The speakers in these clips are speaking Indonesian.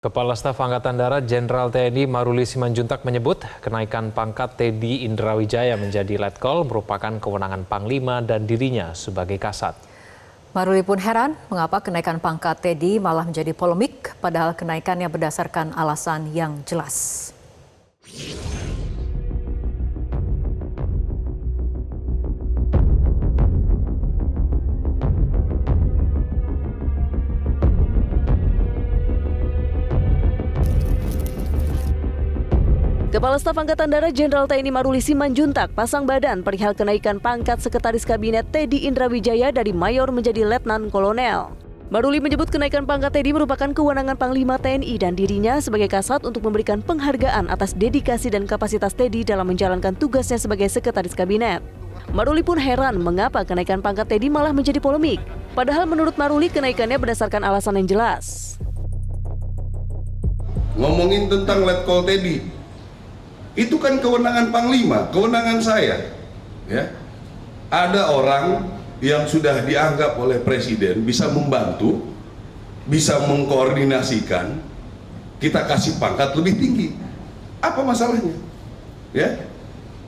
Kepala Staf Angkatan Darat Jenderal TNI Maruli Simanjuntak menyebut kenaikan pangkat Teddy Indrawijaya menjadi Letkol merupakan kewenangan Panglima dan dirinya sebagai Kasat. Maruli pun heran mengapa kenaikan pangkat Teddy malah menjadi polemik padahal kenaikannya berdasarkan alasan yang jelas. Kepala Staf Angkatan Darat Jenderal TNI Maruli Simanjuntak pasang badan perihal kenaikan pangkat Sekretaris Kabinet Teddy Indrawijaya dari Mayor menjadi Letnan Kolonel. Maruli menyebut kenaikan pangkat Teddy merupakan kewenangan Panglima TNI dan dirinya sebagai Kasat untuk memberikan penghargaan atas dedikasi dan kapasitas Teddy dalam menjalankan tugasnya sebagai Sekretaris Kabinet. Maruli pun heran mengapa kenaikan pangkat Teddy malah menjadi polemik. Padahal menurut Maruli kenaikannya berdasarkan alasan yang jelas. Ngomongin tentang Letkol Teddy, itu kan kewenangan Panglima, kewenangan saya. Ya, ada orang yang sudah dianggap oleh Presiden bisa membantu, bisa mengkoordinasikan, kita kasih pangkat lebih tinggi. Apa masalahnya? Ya,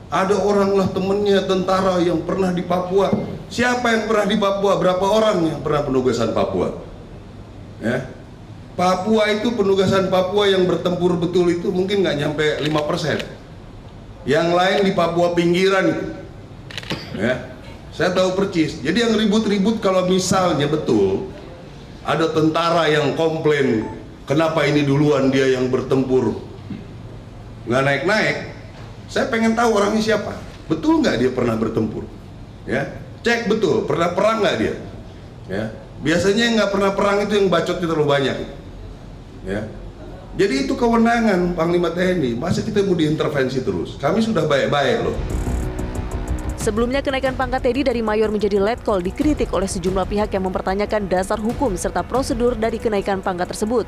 ada orang lah temennya tentara yang pernah di Papua. Siapa yang pernah di Papua? Berapa orang yang pernah penugasan Papua? Ya, Papua itu penugasan Papua yang bertempur betul itu mungkin nggak nyampe 5%. Yang lain di Papua pinggiran itu. Ya, saya tahu percis. Jadi yang ribut-ribut kalau misalnya betul ada tentara yang komplain kenapa ini duluan dia yang bertempur nggak naik-naik, saya pengen tahu orangnya siapa. Betul nggak dia pernah bertempur? Ya, cek betul pernah perang nggak dia? Ya, biasanya yang nggak pernah perang itu yang bacotnya terlalu banyak. Ya, jadi itu kewenangan Panglima TNI. Masa kita mau diintervensi terus? Kami sudah baik-baik loh. Sebelumnya kenaikan pangkat Teddy dari Mayor menjadi Letkol dikritik oleh sejumlah pihak yang mempertanyakan dasar hukum serta prosedur dari kenaikan pangkat tersebut.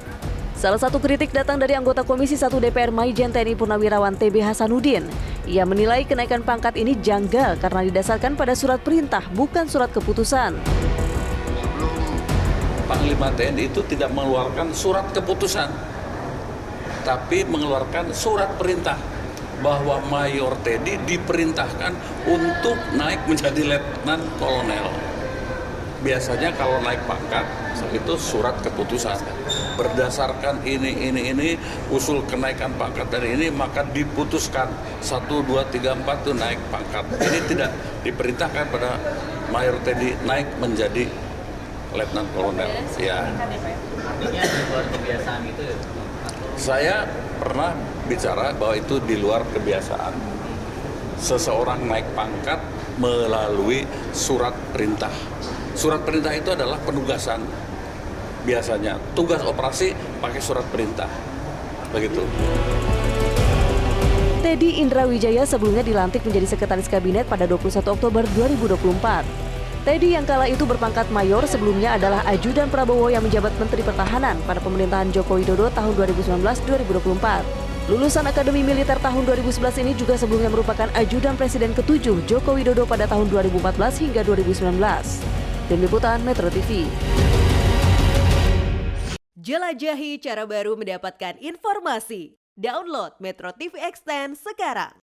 Salah satu kritik datang dari anggota Komisi 1 DPR Maijen TNI Purnawirawan TB Hasanuddin. Ia menilai kenaikan pangkat ini janggal karena didasarkan pada surat perintah, bukan surat keputusan. Panglima TNI itu tidak mengeluarkan surat keputusan, tapi mengeluarkan surat perintah bahwa Mayor Teddy diperintahkan untuk naik menjadi Letnan Kolonel. Biasanya kalau naik pangkat itu surat keputusan. Berdasarkan ini usul kenaikan pangkat dari ini maka diputuskan 1, 2, 3, 4 itu naik pangkat. Ini tidak diperintahkan pada Mayor Teddy naik menjadi Letnan Kolonel. Ya. Saya pernah bicara bahwa itu di luar kebiasaan. Seseorang naik pangkat melalui surat perintah. Surat perintah itu adalah penugasan. Biasanya tugas operasi pakai surat perintah. Begitu. Teddy Indrawijaya sebelumnya dilantik menjadi Sekretaris Kabinet pada 21 Oktober 2024. Teddy yang kala itu berpangkat Mayor sebelumnya adalah ajudan Prabowo yang menjabat Menteri Pertahanan pada pemerintahan Joko Widodo tahun 2019-2024. Lulusan Akademi Militer tahun 2011 ini juga sebelumnya merupakan ajudan Presiden ke-7 Joko Widodo pada tahun 2014 hingga 2019. Tim Liputan Metro TV. Jelajahi cara baru mendapatkan informasi. Download Metro TV Extend sekarang.